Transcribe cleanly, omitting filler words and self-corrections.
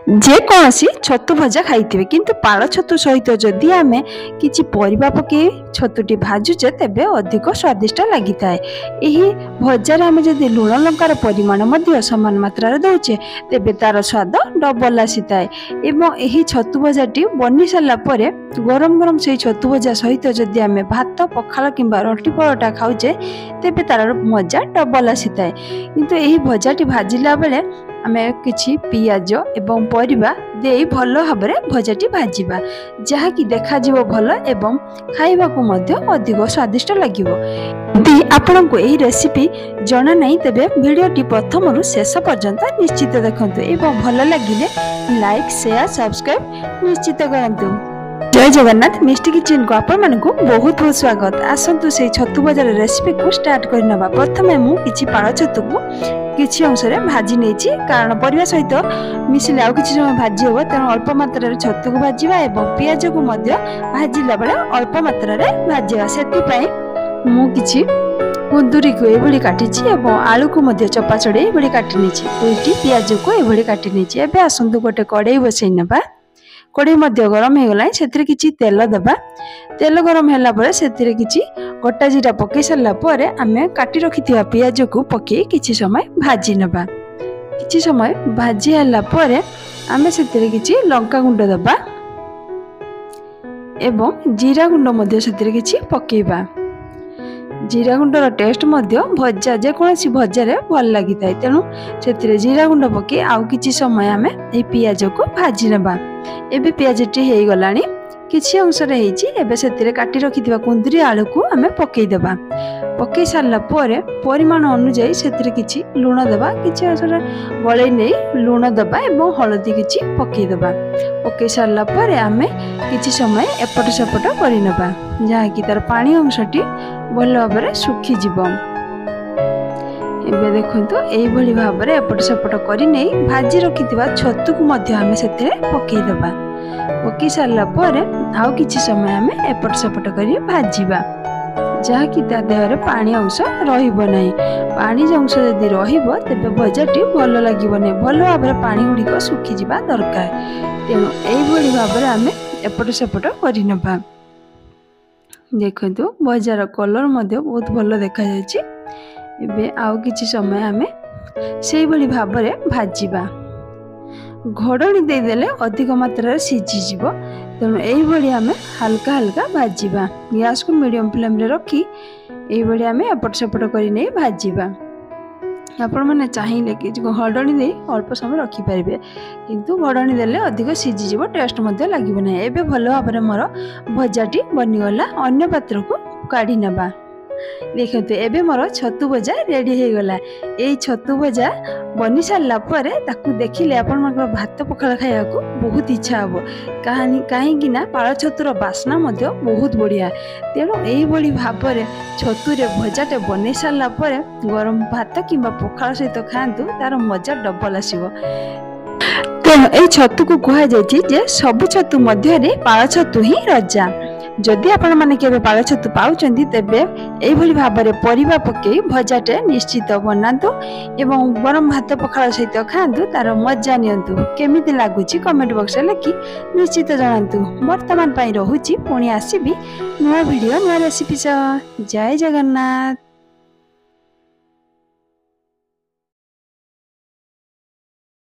जेकोसी छतु भजा खाई किंतु पाल छतु सहित जदि आम कि परिबा पके छतुटी भाजुचे तेबे अधिक स्वादिष्ट लगी थाए। यही भजार आम जदि लुण लंकार परिमाण समान मात्रा दौचे तेबे तार स्वाद डबल आसी थाए। एवं यही छतु भजाटी बनी सारा पर गरम गरम से छतु भजा सहित जदि आम भात पखाल किंबा रोटी परोटा खाऊचे तेबे तार मजा डबल आसी थाए। किंतु यही भजाटी भाजिला बेले आमे किछि पियाज एवं परिबा देई भलो भाबरे भजाटी भाजिबा जहाँकि देखा जीव भलो एवं खाइबा को मध्य अधिक स्वादिष्ट लागिवो। यदि आपनको एही रेसिपी जणा नहीं तेबे वीडियोटी प्रथम रु शेष पर्यंत निश्चित देखंतु एवं भलो लागिले लाइक शेयर सब्सक्राइब निश्चित करंतु। जय जगन्नाथ मिष्टी किचन को आपण मानकु बहुत बहुत स्वागत। आसंतु से छतु भजार रेसिपी को स्टार्ट करनबा। प्रथमे मु किछि पाळ छतु को किछि अंश रे भाजी नेछि कारण परिवा सहित मिसिले आउ किछि समय भाजी होबो तेणु अल्प मात्रा रे छतु को भाजीबा एवं पियाज को मध्य भाजिला बेले अल्प मात्रा रे भाजीबा। सेति पई मु किछि कुंदुरी को एभली काटिछि एवं आलू को मध्य चपा चढ़े एभली काटि नेछि। दुईटी पियाज को एभली काटि नेछि। एबे आसंतु गोटे कड़ाई बसै नबा। कड़ाई मध्य गरम हो गला सेतिरे किछि तेल दबा। तेल गरम होला परे सेतिरे किछि गोटा जीरा पके सारला परे आमे काटी रखिथिबा पियाज को पके किछि समय भाजी नबा। किछि समय भाजी हला परे आमे सेतिरे किछि लंका गुंड दबा एवं जीरा गुंड मध्य सेतिरे किछि पकेबा। जीरा गुंडर टेस्ट मध्य भजा जेकोसी भजारे भल लगी थाए तेणु से जीरा गुंड पके आउ किछि समय आमे ए पियाज को भाजी नबा। एबे पियाजटी हे गलानी किछि अंश रे हेछि। एबे सेतिरे काटी रखिथिबा कुंदरी आलू को आमे पकेई देबा। पकेई सारला परे परिमाण अनुसार सेतिरे किछि लूण देबा। किछि अंश रे गळै नै लूण देबा एवं हळदी किछि पकेई देबा। पकेई सारला परे आमे किछि समय एपट सेपट करि नबा जहा कि तार पानी अंशटी भल भाबरे सुखी जिवो। एबे देखंतु एई भली भाबरे एपट सेपट करि नै भाजी रखिथिबा छतु को मध्य आमे सेतिरे पकेई देबा। पकेई सारला परे आउ किछि समय आमे एपट सेपट करि भाजीबा जहा कि ता देहरे पानी अंश रहिबो नै। पानी अंश यदि रहिबो तेबे भजाटी भल लागिबो नै। भल भाबरे पानी गुडीको सुखी जिबा दरकार। तेणु एई भली भाबरे आमे एपट सेपट करि नबा। देखंतु भजार कलर मध्य बहुत भल देखा जायछि। एबे आउ किछि समय आमे सेई भली भाबरे भाजीबा। घोड़नी दे देले अधिक मात्रा सीझी जीवो तेणु एई भली आमे हल्का हल्का भाजीबा। गैस को मीडियम फ्लेम रे रखी एई भली आमे एपट सेपट करि नै भाजीबा। आपण माने चाहिले कि घोड़नी दे अल्प समय रखी परिबे किंतु घोड़नी देले अधिक सीझी जीवो टेस्ट मध्य लागिबो नै। एबे भलो भाबरे मोर भजाटी बनि गला। अन्य पात्र को काढी नबा। देखते एबे मोर छतु भजा रेडी हो गला। एई छतु भजा बनी सारला परे ताकू देखिले आपण मानकर भात पखाल खाया को बहुत इच्छा हबो। कहीं ना पाळ छतुर बास्ना मध्य बहुत बढ़िया। तेणु एई बड़ी भाबरे छतुरे भजाटे बनी सारला परे गरम भात किंबा पखाल सहित खांतु तार मजा डबल आसीबो। तेणु एई छतु को कहा जायछि जे सब छतु मध्य रे पाळ छतु ही रजा। जदि आपण माने केबे पाळ छतु पाउचंदी तेबे एई भली भाबरे परिबा पके भजाटे निश्चित बनातु एवं गरम भात पखाल सहित खांतु तार मजा नियंतु। केमिति लागुची कमेंट बॉक्स रे लिखि निश्चित जणांतु। वर्तमान पई रहुची पुणी आसीबी नया वीडियो नया रेसिपी। जय जगन्नाथ।